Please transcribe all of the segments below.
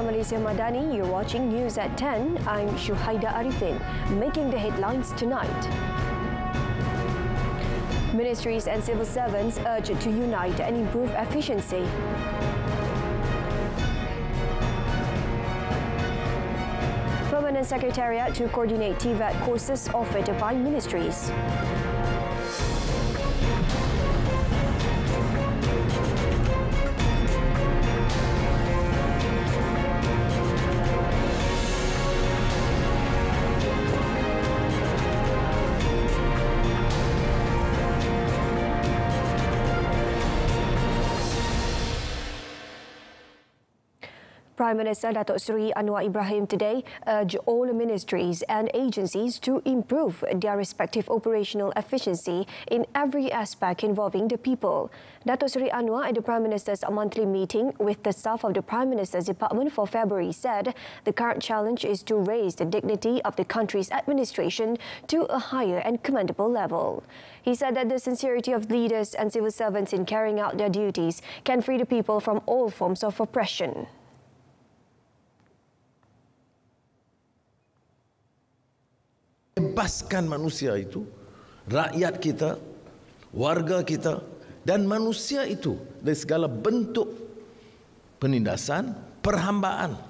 Malaysia Madani, you're watching News at 10. I'm Shuhaida Arifin, making the headlines tonight. Ministries and civil servants urged to unite and improve efficiency. Permanent Secretariat to coordinate TVET courses offered by ministries. Prime Minister Datuk Seri Anwar Ibrahim today urged all ministries and agencies to improve their respective operational efficiency in every aspect involving the people. Datuk Seri Anwar at the Prime Minister's monthly meeting with the staff of the Prime Minister's Department for Februari said the current challenge is to raise the dignity of the country's administration to a higher and commendable level. He said that the sincerity of leaders and civil servants in carrying out their duties can free the people from all forms of oppression. Bebaskan manusia itu, rakyat kita, warga kita dan manusia itu dari segala bentuk penindasan, perhambaan,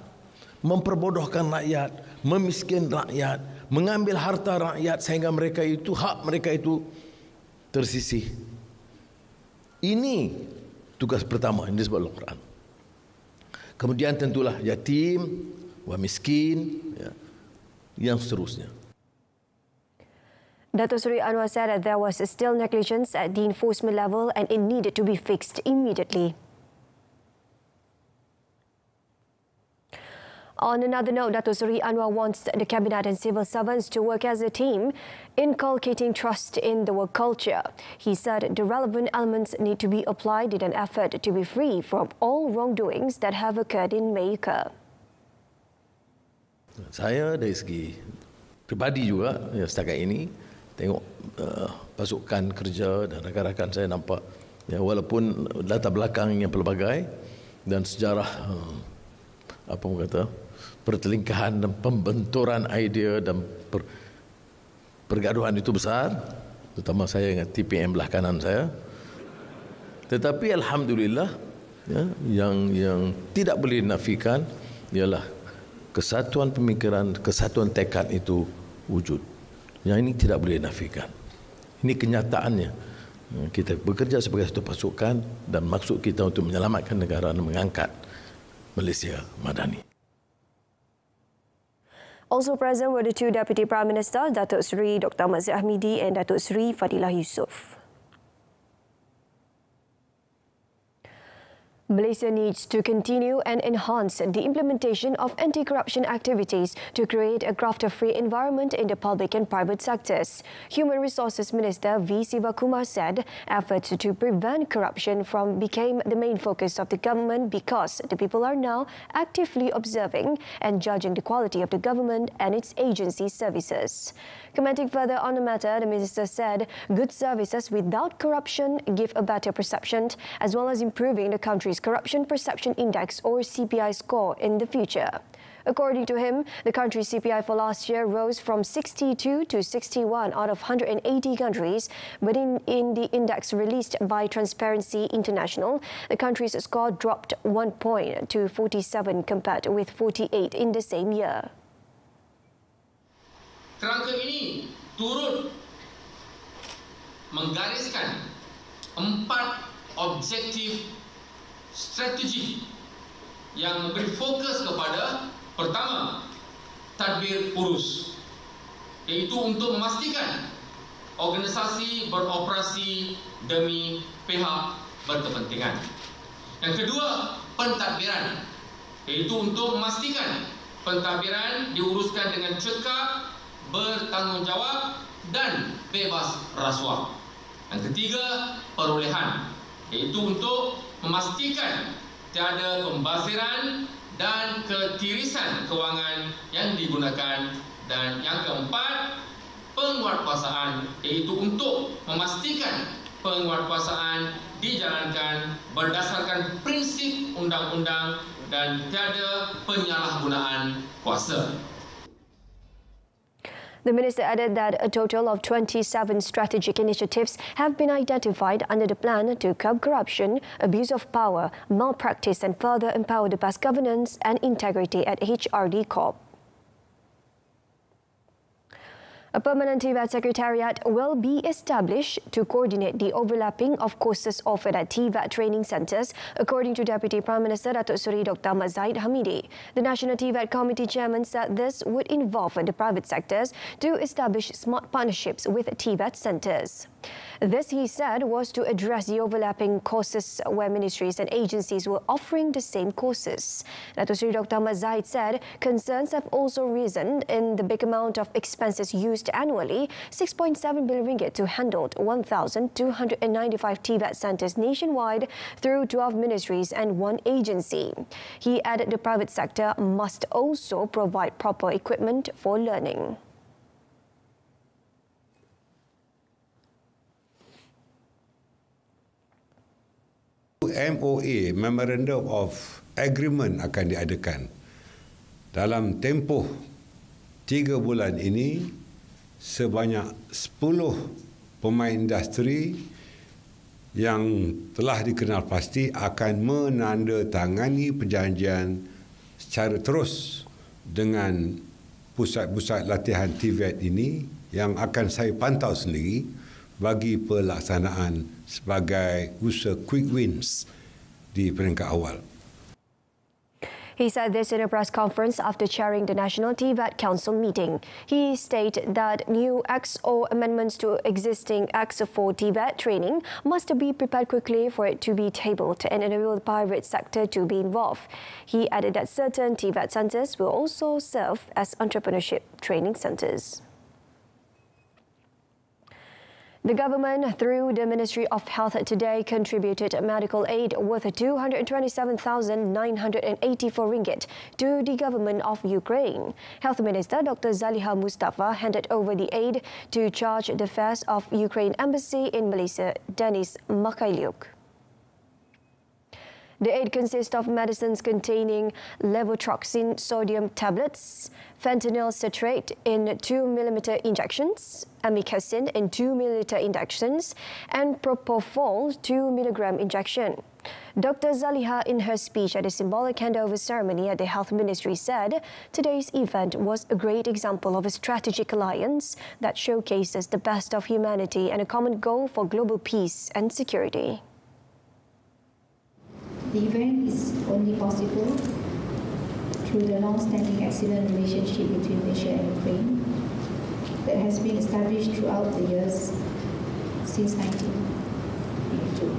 memperbodohkan rakyat, memiskin rakyat, mengambil harta rakyat sehingga mereka itu, hak mereka itu tersisih. Ini tugas pertama yang disebut dalam Quran. Kemudian tentulah yatim, miskin, yang seterusnya. Datuk Seri Anwar said that there was still negligence at the enforcement level and it needed to be fixed immediately. On another note, Datuk Seri Anwar wants the Cabinet and civil servants to work as a team, inculcating trust in the work culture. He said the relevant elements need to be applied in an effort to be free from all wrongdoings that have occurred in Malaysia. Saya dari segi pribadi juga, setakat ini, tengok pasukan kerja dan rakan-rakan saya nampak walaupun latar belakang yang pelbagai dan sejarah pertelingkahan dan pembenturan idea dan pergaduhan itu besar, terutama saya dengan TPM belah kanan saya, tetapi alhamdulillah yang tidak boleh dinafikan ialah kesatuan pemikiran, kesatuan tekad itu wujud. Yang ini tidak boleh dinafikan. Ini kenyataannya. Kita bekerja sebagai satu pasukan dan maksud kita untuk menyelamatkan negara dan mengangkat Malaysia Madani. Also present were the two Deputy Prime Minister, Datuk Seri Dr. Mazhar Hamidi and Datuk Seri Fadilah Yusof. Malaysia needs to continue and enhance the implementation of anti-corruption activities to create a grafter-free environment in the public and private sectors. Human Resources Minister V. Sivakumar said efforts to prevent corruption became the main focus of the government because the people are now actively observing and judging the quality of the government and its agency services. Commenting further on the matter, the minister said good services without corruption give a better perception as well as improving the country's Corruption Perception Index or CPI score in the future. According to him, the country's CPI for last year rose from 62 to 61 out of 180 countries, but in the index released by Transparency International, the country's score dropped 1 point to 47 compared with 48 in the same year. Kerangka ini turut menggariskan 4 objektif strategi yang memberi fokus kepada pertama, tadbir urus, iaitu untuk memastikan organisasi beroperasi demi pihak berkepentingan. Yang kedua, pentadbiran, iaitu untuk memastikan pentadbiran diuruskan dengan cekap, bertanggungjawab dan bebas rasuah. Yang ketiga, perolehan, iaitu untuk memastikan tiada pembaziran dan ketirisan kewangan yang digunakan. Dan yang keempat, penguatkuasaan, iaitu untuk memastikan penguatkuasaan dijalankan berdasarkan prinsip undang-undang dan tiada penyalahgunaan kuasa. The minister added that a total of 27 strategic initiatives have been identified under the plan to curb corruption, abuse of power, malpractice and further empower the best governance and integrity at HRD Corp. A permanent TVET secretariat will be established to coordinate the overlapping of courses offered at TVET training centres, according to Deputy Prime Minister Datuk Seri Dr. Ahmad Zahid Hamidi. The National TVET Committee Chairman said this would involve the private sectors to establish smart partnerships with TVET centres. This, he said, was to address the overlapping courses where ministries and agencies were offering the same courses. Datuk Seri Dr. Ahmad Zahid said concerns have also risen in the big amount of expenses used annually, 6.7 billion ringgit to handle 1,295 TVET centres nationwide through 12 ministries and one agency. He added the private sector must also provide proper equipment for learning. MOA, Memorandum of Agreement, akan diadakan. Dalam tempoh 3 bulan ini, sebanyak 10 pemain industri yang telah dikenal pasti akan menandatangani perjanjian secara terus dengan pusat-pusat latihan TVET ini yang akan saya pantau sendiri bagi pelaksanaan sebagai usaha quick wins di peringkat awal. He said this in a press conference after chairing the National TVET Council meeting. He stated that new acts or amendments to existing acts for TVET training must be prepared quickly for it to be tabled and enable the private sector to be involved. He added that certain TVET centres will also serve as entrepreneurship training centres. The government, through the Ministry of Health today, contributed medical aid worth 227,984 ringgit to the government of Ukraine. Health Minister Dr. Zaliha Mustafa handed over the aid to Charge d'Affaires of Ukraine Embassy in Malaysia, Denis Makhailiuk. The aid consists of medicines containing levothyroxine sodium tablets, fentanyl citrate in 2mm injections, amikacin in 2ml injections, and propofol 2mg injection. Dr. Zaliha, in her speech at the symbolic handover ceremony at the Health Ministry, said today's event was a great example of a strategic alliance that showcases the best of humanity and a common goal for global peace and security. The event is only possible through the long-standing excellent relationship between Malaysia and Ukraine that has been established throughout the years since 1982.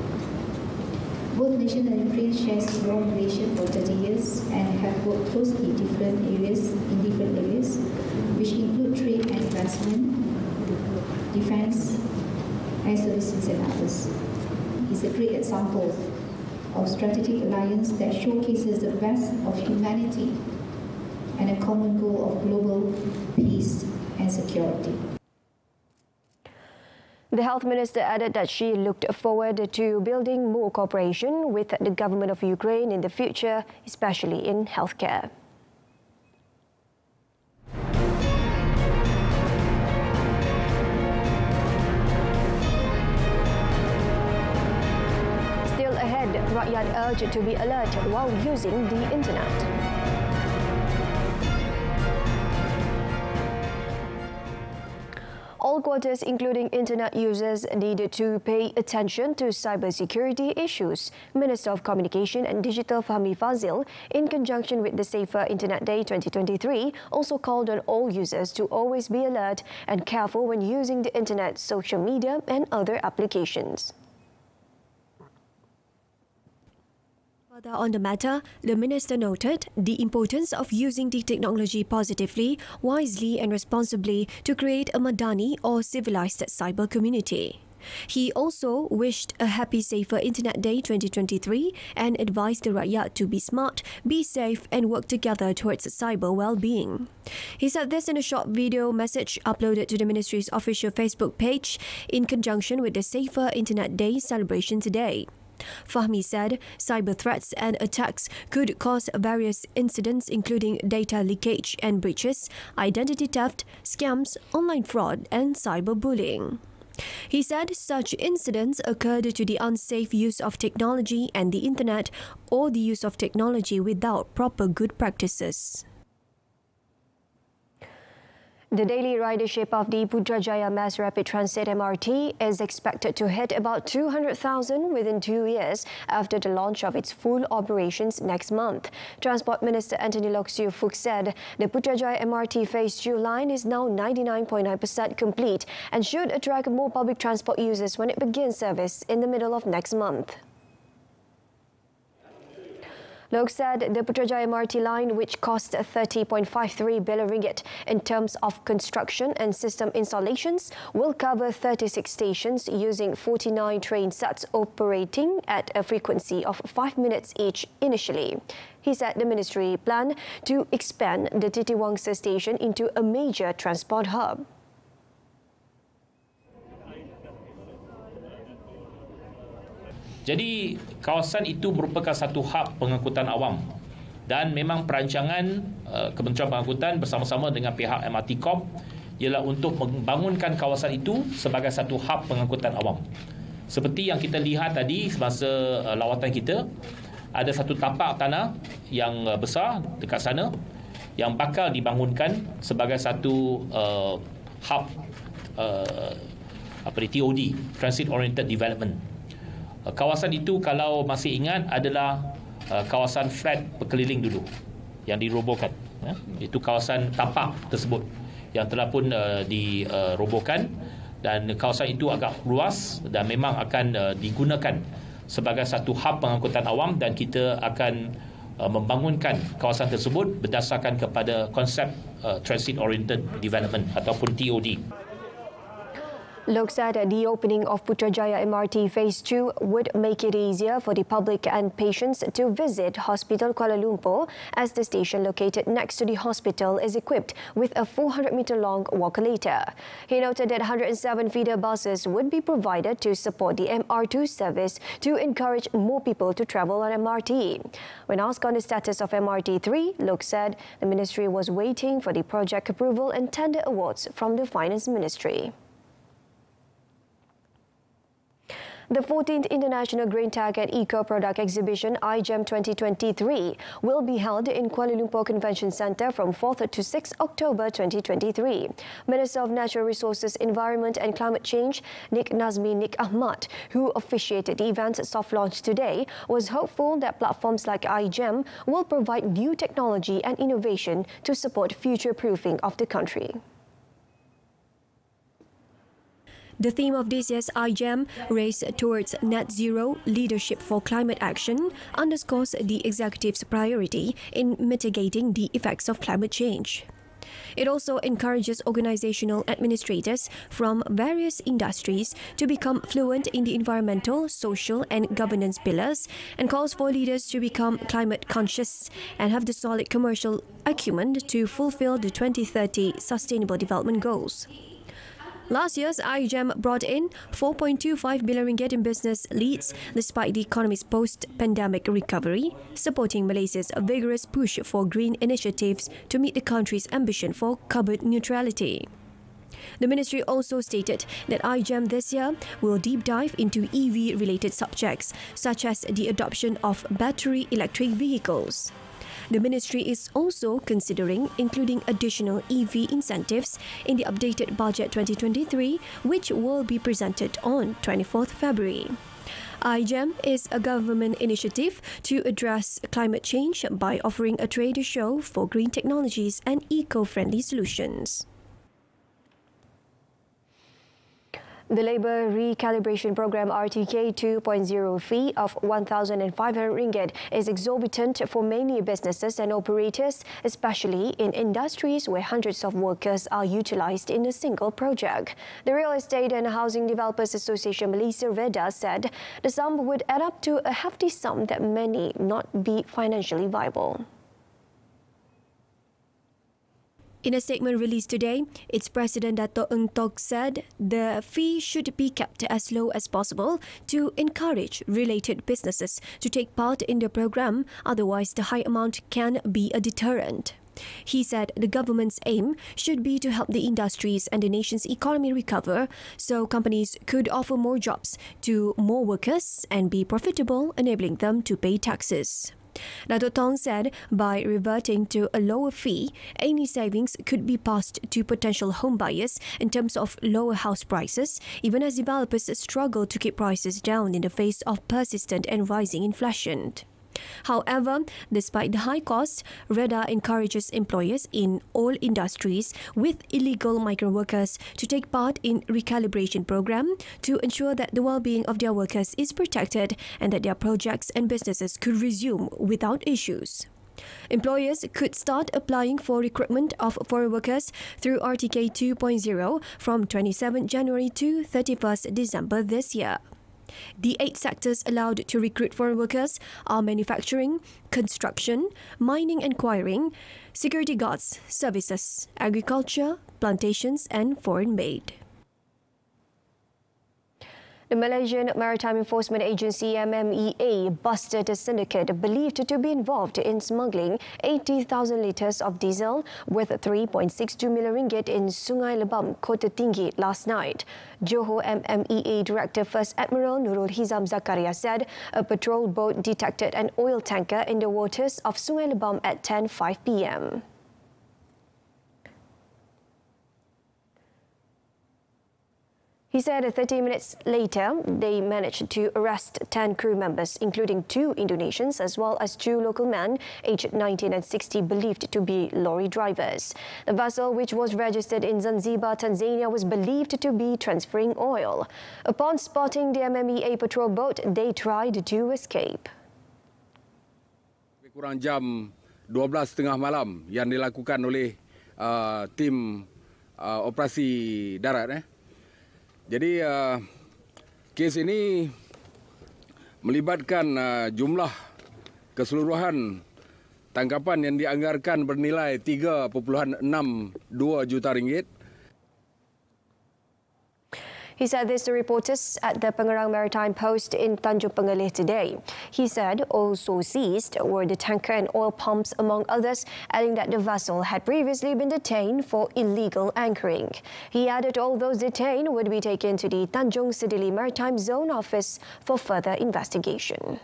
Both nation and Ukraine share a long relation for 30 years and have worked closely in different areas, which include trade and investment, defence, and services and others. It's a great example of strategic alliance that showcases the best of humanity and a common goal of global peace and security. The Health Minister added that she looked forward to building more cooperation with the government of Ukraine in the future, especially in healthcare. Rakyat urged to be alert while using the internet. All quarters, including internet users, needed to pay attention to cybersecurity issues. Minister of Communication and Digital Fahmi Fazil, in conjunction with the Safer Internet Day 2023, also called on all users to always be alert and careful when using the internet, social media and other applications. Further on the matter, the minister noted the importance of using the technology positively, wisely and responsibly to create a Madani or civilized cyber community. He also wished a happy Safer Internet Day 2023 and advised the Rakyat to be smart, be safe and work together towards cyber well-being. He said this in a short video message uploaded to the Ministry's official Facebook page in conjunction with the Safer Internet Day celebration today. Fahmi said cyber threats and attacks could cause various incidents including data leakage and breaches, identity theft, scams, online fraud and cyberbullying. He said such incidents occurred due to the unsafe use of technology and the internet or the use of technology without proper good practices. The daily ridership of the Putrajaya Mass Rapid Transit MRT is expected to hit about 200,000 within 2 years after the launch of its full operations next month. Transport Minister Anthony Loke Siew Fook said the Putrajaya MRT Phase 2 line is now 99.9% complete and should attract more public transport users when it begins service in the middle of next month. Loke said the Putrajaya MRT line, which cost 30.53 billion ringgit in terms of construction and system installations, will cover 36 stations using 49 train sets operating at a frequency of 5 minutes each initially. He said the ministry planned to expand the Titiwangsa station into a major transport hub. Jadi kawasan itu merupakan satu hub pengangkutan awam dan memang perancangan Kementerian Pengangkutan bersama-sama dengan pihak MRT Corp ialah untuk membangunkan kawasan itu sebagai satu hub pengangkutan awam. Seperti yang kita lihat tadi semasa lawatan kita, ada satu tapak tanah yang besar dekat sana yang bakal dibangunkan sebagai satu hub TOD, Transit Oriented Development. Kawasan itu kalau masih ingat adalah kawasan flat berkeliling dulu yang dirobohkan. Itu kawasan tapak tersebut yang telah pun dirobohkan dan kawasan itu agak luas dan memang akan digunakan sebagai satu hub pengangkutan awam dan kita akan membangunkan kawasan tersebut berdasarkan kepada konsep Transit Oriented Development ataupun TOD. Loke said the opening of Putrajaya MRT Phase 2 would make it easier for the public and patients to visit Hospital Kuala Lumpur as the station located next to the hospital is equipped with a 400-meter-long walk-a-later. He noted that 107 feeder buses would be provided to support the MR2 service to encourage more people to travel on MRT. When asked on the status of MRT3, Loke said the ministry was waiting for the project approval and tender awards from the Finance Ministry. The 14th International Grain Tag and Eco-Product Exhibition IGEM 2023 will be held in Kuala Lumpur Convention Centre from 4th to 6th October 2023. Minister of Natural Resources, Environment and Climate Change, Nik Ahmad, who officiated the event's soft launch today, was hopeful that platforms like IGEM will provide new technology and innovation to support future-proofing of the country. The theme of this year's IGEM, Race Towards Net Zero Leadership for Climate Action, underscores the executive's priority in mitigating the effects of climate change. It also encourages organizational administrators from various industries to become fluent in the environmental, social and governance pillars and calls for leaders to become climate conscious and have the solid commercial acumen to fulfill the 2030 Sustainable Development Goals. Last year's IGEM brought in 4.25 billion ringgit in business leads despite the economy's post-pandemic recovery, supporting Malaysia's vigorous push for green initiatives to meet the country's ambition for carbon neutrality. The ministry also stated that IGEM this year will deep dive into EV-related subjects such as the adoption of battery electric vehicles. The ministry is also considering including additional EV incentives in the updated budget 2023, which will be presented on 24th February. IGEM is a government initiative to address climate change by offering a trade show for green technologies and eco-friendly solutions. The Labour Recalibration Programme RTK 2.0 fee of 1,500 ringgit is exorbitant for many businesses and operators, especially in industries where hundreds of workers are utilised in a single project. The Real Estate and Housing Developers Association Malaysia REDA said the sum would add up to a hefty sum that may not be financially viable. In a statement released today, its President Dato' Ng Tok said the fee should be kept as low as possible to encourage related businesses to take part in the program, otherwise the high amount can be a deterrent. He said the government's aim should be to help the industries and the nation's economy recover so companies could offer more jobs to more workers and be profitable, enabling them to pay taxes. Dato' Tong said by reverting to a lower fee, any savings could be passed to potential home buyers in terms of lower house prices, even as developers struggle to keep prices down in the face of persistent and rising inflation. However, despite the high cost, REDA encourages employers in all industries with illegal migrant workers to take part in recalibration program to ensure that the well-being of their workers is protected and that their projects and businesses could resume without issues. Employers could start applying for recruitment of foreign workers through RTK 2.0 from 27 January to 31st December this year. The 8 sectors allowed to recruit foreign workers are manufacturing, construction, mining and quarrying, security guards, services, agriculture, plantations and foreign aid. The Malaysian Maritime Enforcement Agency MMEA busted a syndicate believed to be involved in smuggling 80,000 litres of diesel worth 3.62 million ringgit in Sungai Lebam, Kota Tinggi last night. Johor MMEA Director First Admiral Nurul Hizam Zakaria said a patrol boat detected an oil tanker in the waters of Sungai Lebam at 10:05 p.m. He said 30 minutes later, they managed to arrest 10 crew members, including 2 Indonesians as well as 2 local men, aged 19 and 60, believed to be lorry drivers. The vessel, which was registered in Zanzibar, Tanzania, was believed to be transferring oil. Upon spotting the MMEA patrol boat, they tried to escape. Kurang jam 12.30 malam yang dilakukan oleh tim operasi darat. Jadi kes ini melibatkan jumlah keseluruhan tangkapan yang dianggarkan bernilai 3.62 juta ringgit. He said this to reporters at the Pengerang Maritime Post in Tanjung Pengalih today. He said also seized were the tanker and oil pumps, among others, adding that the vessel had previously been detained for illegal anchoring. He added all those detained would be taken to the Tanjung Sedili Maritime Zone Office for further investigation.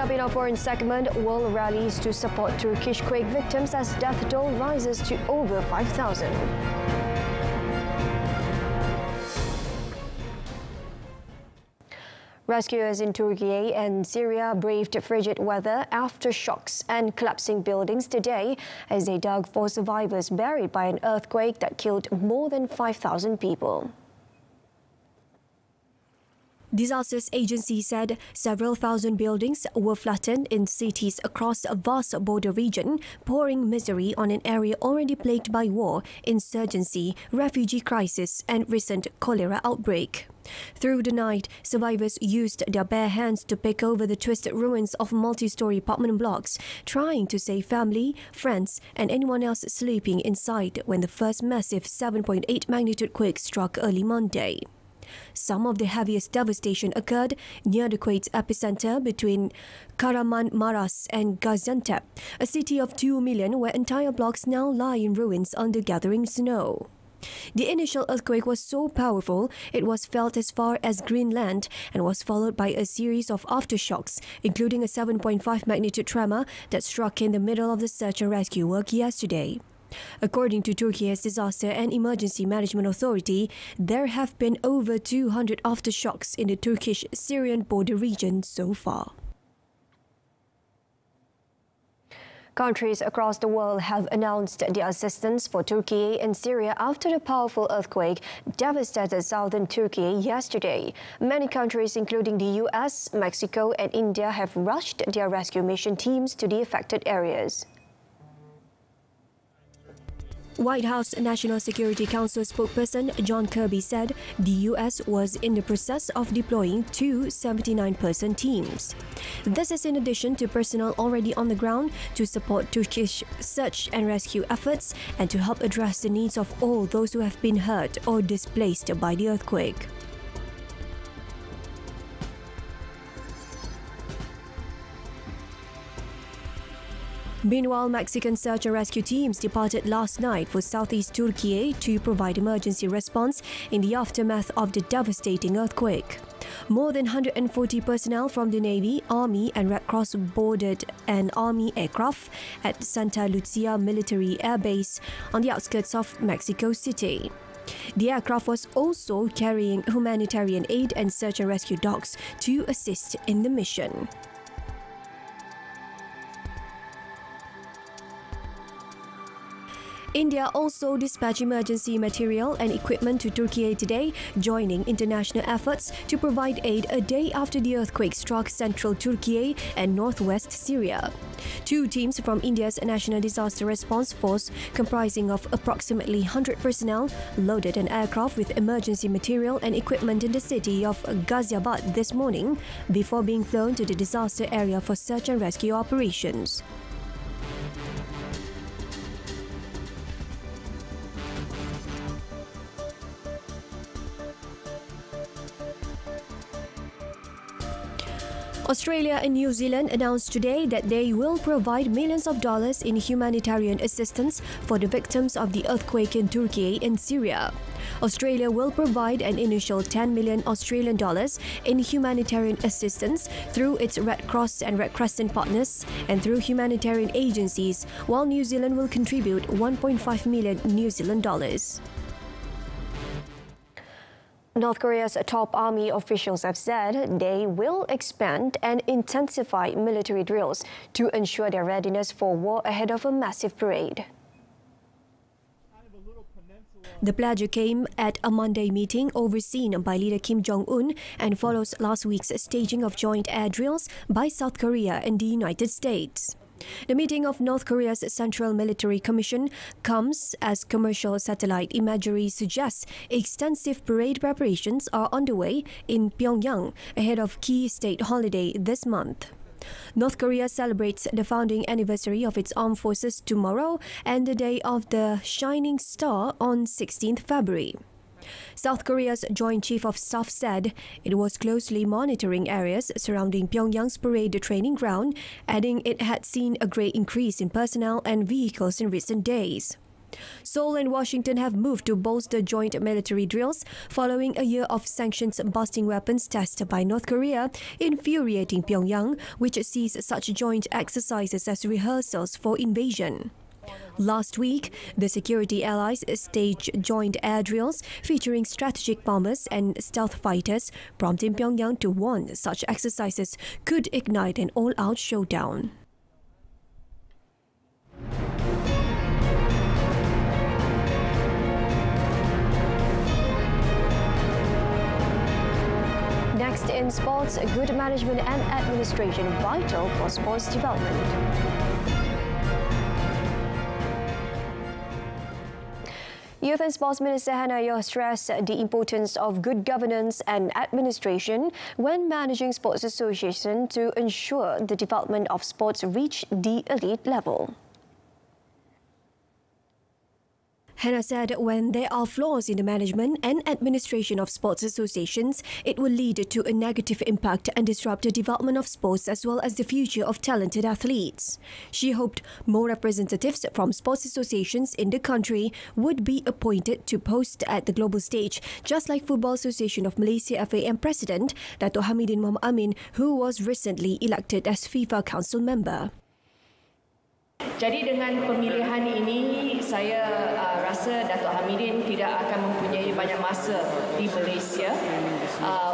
In our foreign segment, world rallies to support Turkish quake victims as death toll rises to over 5,000. Rescuers in Turkey and Syria braved frigid weather, aftershocks and collapsing buildings today as they dug for survivors buried by an earthquake that killed more than 5,000 people. Disasters agency said several thousand buildings were flattened in cities across a vast border region, pouring misery on an area already plagued by war, insurgency, refugee crisis and recent cholera outbreak. Through the night, survivors used their bare hands to pick over the twisted ruins of multi-story apartment blocks, trying to save family, friends and anyone else sleeping inside when the first massive 7.8 magnitude quake struck early Monday. Some of the heaviest devastation occurred near the quake's epicenter between Kahramanmaraş and Gaziantep, a city of 2 million where entire blocks now lie in ruins under gathering snow. The initial earthquake was so powerful it was felt as far as Greenland and was followed by a series of aftershocks, including a 7.5 magnitude tremor that struck in the middle of the search and rescue work yesterday. According to Turkey's Disaster and Emergency Management Authority, there have been over 200 aftershocks in the Turkish-Syrian border region so far. Countries across the world have announced their assistance for Turkey and Syria after the powerful earthquake devastated southern Turkey yesterday. Many countries, including the US, Mexico and India, have rushed their rescue mission teams to the affected areas. White House National Security Council spokesperson John Kirby said the US was in the process of deploying 2 79-person teams. This is in addition to personnel already on the ground to support Turkish search and rescue efforts and to help address the needs of all those who have been hurt or displaced by the earthquake. Meanwhile, Mexican search and rescue teams departed last night for southeast Turkey to provide emergency response in the aftermath of the devastating earthquake. More than 140 personnel from the Navy, Army and Red Cross boarded an Army aircraft at Santa Lucia Military Air Base on the outskirts of Mexico City. The aircraft was also carrying humanitarian aid and search and rescue dogs to assist in the mission. India also dispatched emergency material and equipment to Turkey today, joining international efforts to provide aid a day after the earthquake struck central Turkey and northwest Syria. 2 teams from India's National Disaster Response Force, comprising of approximately 100 personnel, loaded an aircraft with emergency material and equipment in the city of Ghaziabad this morning before being flown to the disaster area for search and rescue operations. Australia and New Zealand announced today that they will provide millions of dollars in humanitarian assistance for the victims of the earthquake in Turkey and Syria. Australia will provide an initial 10 million Australian dollars in humanitarian assistance through its Red Cross and Red Crescent partners and through humanitarian agencies, while New Zealand will contribute 1.5 million New Zealand dollars. North Korea's top army officials have said they will expand and intensify military drills to ensure their readiness for war ahead of a massive parade. The pledge came at a Monday meeting overseen by leader Kim Jong-un and follows last week's staging of joint air drills by South Korea and the United States. The meeting of North Korea's Central Military Commission comes as commercial satellite imagery suggests extensive parade preparations are underway in Pyongyang ahead of key state holiday this month. North Korea celebrates the founding anniversary of its armed forces tomorrow and the Day of the Shining Star on 16th February. South Korea's Joint Chief of Staff said it was closely monitoring areas surrounding Pyongyang's parade training ground, adding it had seen a great increase in personnel and vehicles in recent days. Seoul and Washington have moved to bolster joint military drills following a year of sanctions-busting weapons tested by North Korea, infuriating Pyongyang, which sees such joint exercises as rehearsals for invasion. Last week, the security allies staged joint air drills featuring strategic bombers and stealth fighters, prompting Pyongyang to warn such exercises could ignite an all-out showdown. Next in sports, good management and administration vital for sports development. Youth and Sports Minister Hannah Yeoh stressed the importance of good governance and administration when managing sports associations to ensure the development of sports reach the elite level. Hannah said when there are flaws in the management and administration of sports associations, it will lead to a negative impact and disrupt the development of sports as well as the future of talented athletes. She hoped more representatives from sports associations in the country would be appointed to posts at the global stage, just like Football Association of Malaysia FAM President Dato' Hamidin Muhammad Amin, who was recently elected as FIFA Council member. Jadi dengan pemilihan ini, saya rasa Dato' Hamidin tidak akan mempunyai banyak masa di Malaysia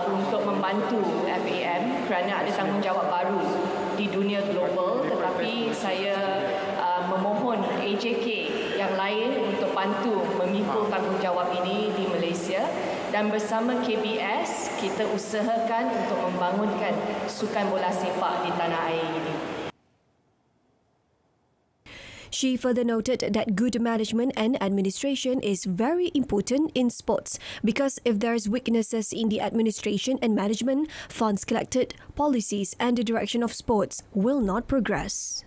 untuk membantu FAM kerana ada tanggungjawab baru di dunia global, tetapi saya memohon AJK yang lain untuk bantu memikul tanggungjawab ini di Malaysia dan bersama KBS kita usahakan untuk membangunkan sukan bola sepak di tanah air ini. She further noted that good management and administration is very important in sports because if there is weaknesses in the administration and management, funds collected, policies and the direction of sports will not progress.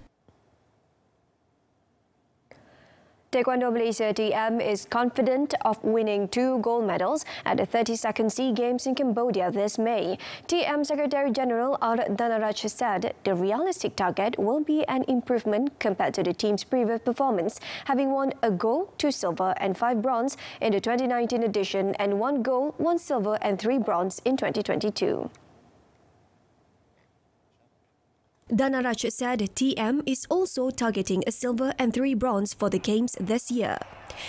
Taekwondo Malaysia TM is confident of winning 2 gold medals at the 32nd SEA Games in Cambodia this May. TM Secretary General Danaraj said the realistic target will be an improvement compared to the team's previous performance, having won a gold, 2 silver and 5 bronze in the 2019 edition and 1 gold, 1 silver and 3 bronze in 2022. Danaraj said TM is also targeting a silver and 3 bronze for the Games this year.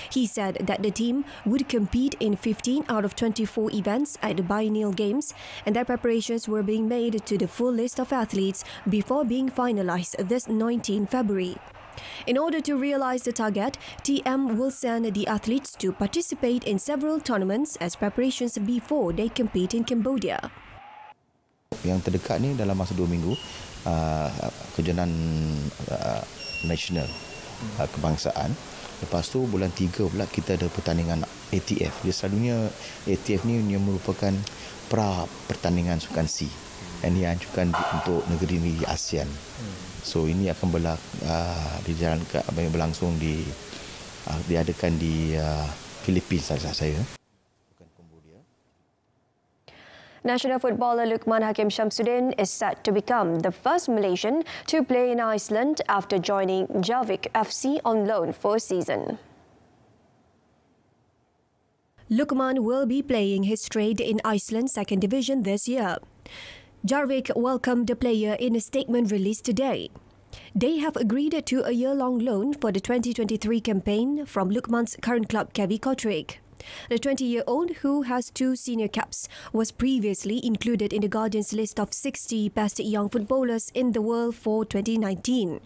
He said that the team would compete in 15 out of 24 events at the biennial Games and that preparations were being made to the full list of athletes before being finalised this 19 February. In order to realise the target, TM will send the athletes to participate in several tournaments as preparations before they compete in Cambodia. Yang terdekat ni dalam masa 2 minggu, kejohanan nasional kebangsaan. Lepas tu bulan 3 pula kita ada pertandingan ATF. Dia selalunya ATF ni merupakan pertandingan sukan SEA yang dianjurkan untuk negeri-negeri ASEAN. So ini akan berlangsung diadakan di Filipina saya. National footballer Lukman Hakim Shamsuddin is set to become the first Malaysian to play in Iceland after joining Jarvik FC on loan for a season. Lukman will be playing his trade in Iceland's second division this year. Jarvik welcomed the player in a statement released today. They have agreed to a year-long loan for the 2023 campaign from Lukman's current club KV Kortrijk. The 20-year-old, who has 2 senior caps, was previously included in the Guardian's list of 60 best young footballers in the world for 2019.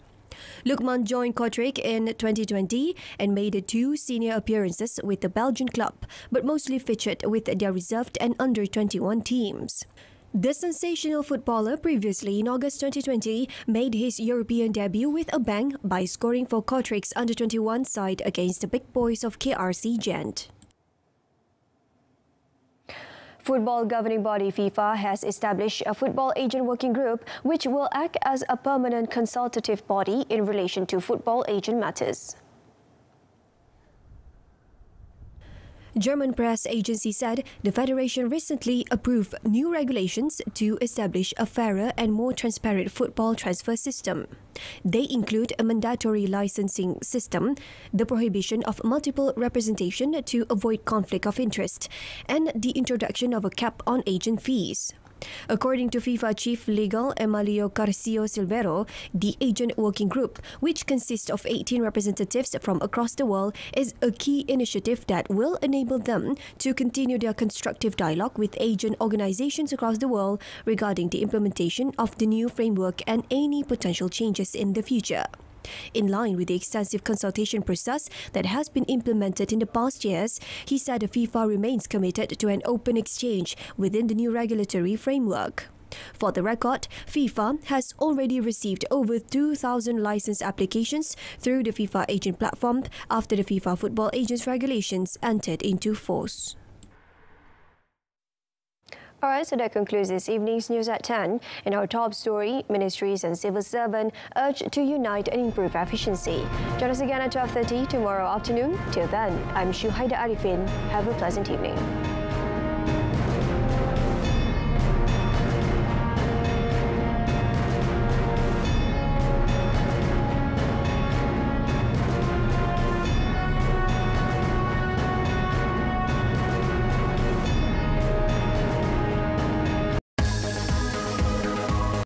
Lukman joined Kortrijk in 2020 and made 2 senior appearances with the Belgian club, but mostly featured with their reserved and under-21 teams. The sensational footballer previously in August 2020 made his European debut with a bang by scoring for Kortrijk's under-21 side against the big boys of KRC Gent. Football governing body FIFA has established a football agent working group which will act as a permanent consultative body in relation to football agent matters. German press agency said the federation recently approved new regulations to establish a fairer and more transparent football transfer system. They include a mandatory licensing system, the prohibition of multiple representation to avoid conflict of interest, and the introduction of a cap on agent fees. According to FIFA Chief Legal Emilio Carcio Silvero, the agent working group, which consists of 18 representatives from across the world, is a key initiative that will enable them to continue their constructive dialogue with agent organizations across the world regarding the implementation of the new framework and any potential changes in the future. In line with the extensive consultation process that has been implemented in the past years, he said the FIFA remains committed to an open exchange within the new regulatory framework. For the record, FIFA has already received over 2,000 license applications through the FIFA agent platform after the FIFA Football Agents regulations entered into force. Alright, so that concludes this evening's news at 10. In our top story, ministries and civil servants urge to unite and improve efficiency. Join us again at 12:30 tomorrow afternoon. Till then, I'm Shuhaida Arifin. Have a pleasant evening.